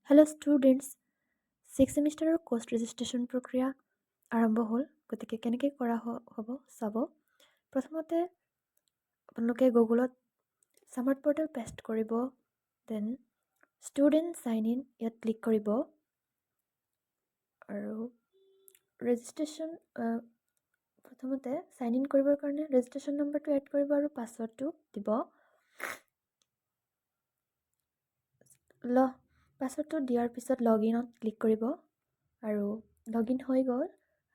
Hello' students, six ছেমিষ্টাৰৰ course registration প্ৰক্ৰিয়া আৰম্ভ হ'ল। গতিকে কেনেকৈ কৰা হ'ব চাব। প্ৰথমতে আপোনালোকে গুগলত ছামাৰ্ট পৰ্টেল পেষ্ট কৰিব, দেন ষ্টুডেণ্ট চাইন ইন ইয়াত ক্লিক কৰিব আৰু ৰেজিষ্ট্ৰেশ্যন প্ৰথমতে চাইন ইন কৰিবৰ কাৰণে ৰেজিষ্ট্ৰেশ্যন নম্বৰটো এড কৰিব আৰু পাছৱৰ্ডটো দিব। পাছৱৰ্ডটো দিয়াৰ পিছত লগ ইনত ক্লিক কৰিব আৰু লগ ইন হৈ গ'ল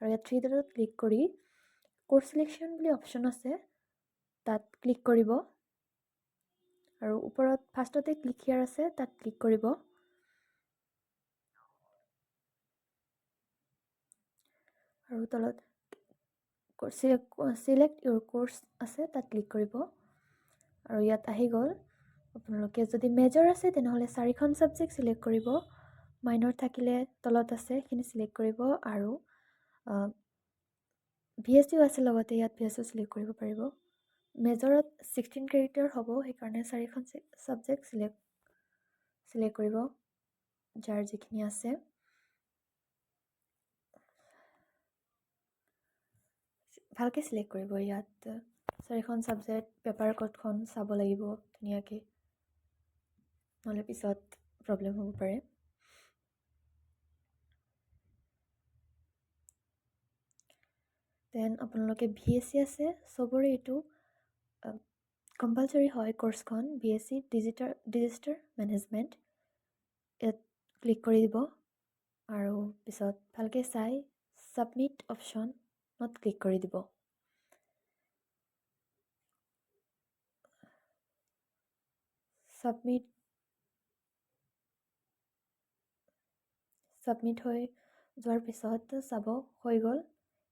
আৰু ইয়াত থ্ৰী ডটত ক্লিক কৰি কোৰ্ছ ছিলেকশ্যন বুলি অপশ্যন আছে, তাত ক্লিক কৰিব আৰু ওপৰত ফাৰ্ষ্টতে ক্লিক হিয়াৰ আছে, তাত ক্লিক কৰিব আৰু তলত চিলেক্ট ইউৰ কোৰ্ছ আছে, তাত ক্লিক কৰিব আৰু ইয়াত আহি গ'ল। আপোনালোকে যদি মেজৰ আছে তেনেহ'লে 4খন ছাবজেক্ট চিলেক্ট কৰিব, মাইনৰ থাকিলে তলত আছে সেইখিনি চিলেক্ট কৰিব আৰু VSU আছে লগতে ইয়াত VSU চিলেক্ট কৰিব পাৰিব। মেজৰত 16 ক্ৰেডিটৰ হ'ব, সেইকাৰণে 4খন ছাবজেক্ট চিলেক্ট কৰিব যাৰ যিখিনি আছে। ভালকৈ চিলেক্ট কৰিব। ইয়াত 4খন ছাবজেক্ট পেপাৰ ক'ডখন চাব লাগিব ধুনীয়াকৈ, নহ'লে পিছত প্ৰব্লেম হ'ব পাৰে। দেন আপোনালোকে VSC আছে, চবৰে এইটো কম্পালচৰি হয় কোৰ্ছখন। VSC ডিজাষ্টাৰ মেনেজমেণ্ট ইয়াত ক্লিক কৰি দিব আৰু পিছত ভালকৈ চাই ছাবমিট অপশ্যনত ক্লিক কৰি দিব। ছাবমিট হৈ যোৱাৰ পিছত চাব হৈ গ'ল,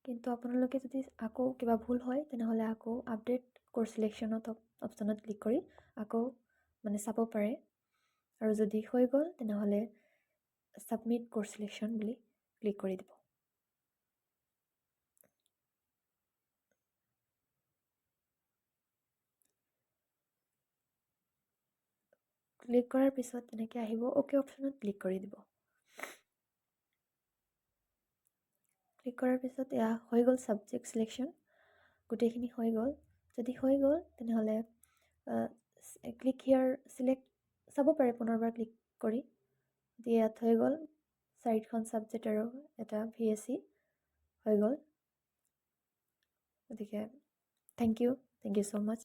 কিন্তু আপোনালোকে যদি আকৌ কিবা ভুল হয় তেনেহ'লে আকৌ আপডেট কোৰ্ছ ছিলেকশ্যনত অপশ্যনত ক্লিক কৰি আকৌ চাব পাৰে। আৰু যদি হৈ গ'ল তেনেহ'লে ছাবমিট কোৰ্ছ ছিলেকশ্যন বুলি ক্লিক কৰি দিব। ক্লিক কৰাৰ পিছত তেনেকৈ আহিব, অ'কে অপশ্যনত ক্লিক কৰি দিব। ক্লিক কৰাৰ পিছত এয়া হৈ গ'ল ছাবজেক্ট ছিলেকশ্যন, গোটেইখিনি হৈ গ'ল। যদি হৈ গ'ল তেনেহ'লে ক্লিক হিয়াৰ চিলেক্ট চাব পাৰে পুনৰবাৰ ক্লিক কৰি। ইয়াত হৈ গ'ল 4খন ছাবজেক্ট আৰু এটা VSC হৈ গ'ল। গতিকে থেংক ইউ ছ' মাছ।